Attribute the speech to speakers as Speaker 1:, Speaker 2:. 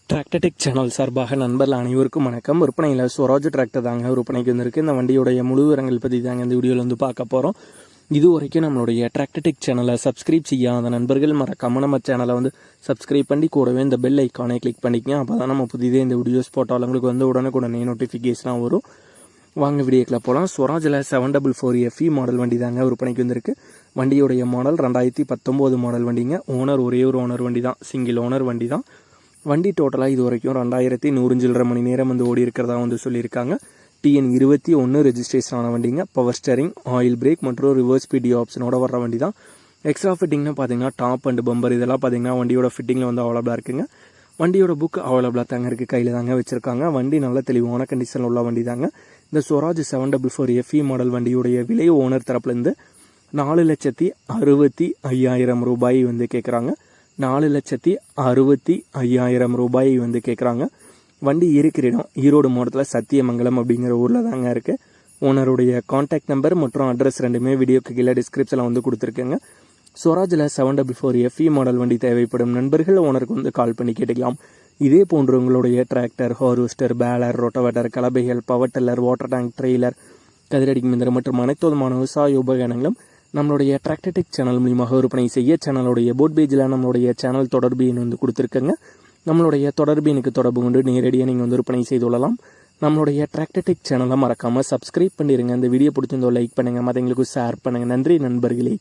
Speaker 1: Tractor Tech channel சார்பாக நண்பர்கள் அனைவருக்கும் வணக்கம். விற்பனையில் ஸ்வராஜ் டிராக்டர் தாங்க விற்பனைக்கு வந்திருக்கு. இந்த வண்டியுடைய முழு விவரங்கள் பற்றி தாங்க இந்த வீடியோவில் வந்து பார்க்க போகிறோம். இது வரைக்கும் நம்மளுடைய டிராக்டர்டெக் சேனலை சப்ஸ்கிரைப் செய்யாத நண்பர்கள் மறக்காம நம்ம சேனலை வந்து சப்ஸ்கிரைப் பண்ணி கூடவே இந்த பெல் ஐக்கானை கிளிக் பண்ணிக்கங்க. அப்போ தான் நம்ம புதிதே இந்த வீடியோஸ் போட்டாலும் உங்களுக்கு வந்து உடனே நோட்டிஃபிகேஷனாக வரும். வாங்க வீடியோக்கில் போகலாம். ஸ்வராஜில் 744 FE மாடல் வண்டி தாங்க விற்பனைக்கு வந்திருக்கு. வண்டியுடைய மாடல் 2019 மாடல் வண்டிங்க. ஓனர் ஒரே ஒரு ஓனர் வண்டி தான், சிங்கிள் ஓனர் வண்டி தான். வண்டி டோட்டலாக இது வரைக்கும் 2100 மணி நேரம் வந்து ஓடி இருக்கிறதா வந்து சொல்லியிருக்காங்க. TN 21 ரெஜிஸ்ட்ரேஷன் ஆன வண்டிங்க. பவர் ஸ்டேரிங், ஆயில் பிரேக் மற்றும் ரிவர்ஸ் PD ஆப்ஷனோட வர்ற வண்டி தான். எக்ஸ்ட்ரா ஃபிட்டிங்னு பார்த்தீங்கன்னா டாப் அண்ட் பம்பர் இதெல்லாம் பார்த்தீங்கன்னா வண்டியோட ஃபிட்டிங்கில் வந்து அவைலபிளாக இருக்குங்க. வண்டியோட புக் அவைலபிளாக தாங்க இருக்குது, கையில் தாங்க வச்சுருக்காங்க. வண்டி நல்ல தெளிவான கண்டிஷனில் உள்ள வண்டி தாங்க. இந்த ஸ்வராஜ் 744 FE மாடல் வண்டியுடைய விலை ஓனர் தரப்புலேருந்து 4,65,000 ரூபாய் வந்து கேட்குறாங்க. 4,65,000 ரூபாய் வந்து கேட்குறாங்க. வண்டி இருக்கிற இடம் ஈரோடு மாவட்டத்தில் சத்தியமங்கலம் அப்படிங்கிற ஊரில் தாங்க இருக்குது. ஓனருடைய கான்டாக்ட் நம்பர் மற்றும் அட்ரஸ் ரெண்டுமே வீடியோக்கு கீழே டிஸ்கிரிப்ஷனில் வந்து கொடுத்துருக்கேங்க. ஸ்வராஜில் 744 FE மாடல் வண்டி தேவைப்படும் நண்பர்கள் ஓனருக்கு வந்து கால் பண்ணி கேட்டுக்கலாம். இதே போன்று உங்களுடைய டிராக்டர், ஹார்வெஸ்டர், பேலர், ரொட்டவேட்டர், கலப்பைகள், power tiller, water tank, trailer, கதிரடிக்கும் இயந்திரம் மற்றும் அனைத்து விதமான விவசாய உபகரணங்களும் நம்மளுடைய டிராக்டர்டெக் சேனல் மூலியமாக விற்பனை செய்ய சேனலுடைய போட் பேஜில் நம்மளுடைய சேனல் தொடர்பு எண் வந்து கொடுத்துருக்கங்க. நம்மளுடைய தொடர்பு எனக்கு தொடர்பு கொண்டு நேரடியாக நீங்கள் வந்து விற்பனை செய்து கொள்ளலாம். நம்மளுடைய டிராக்டர்டெக் சேனலை மறக்காமல் சப்ஸ்கிரைப் பண்ணிடுங்க. இந்த வீடியோ பிடிச்சிருந்தோ லைக் பண்ணுங்கள், மற்றவங்களுக்கு ஷேர் பண்ணுங்கள். நன்றி நண்பர்களே.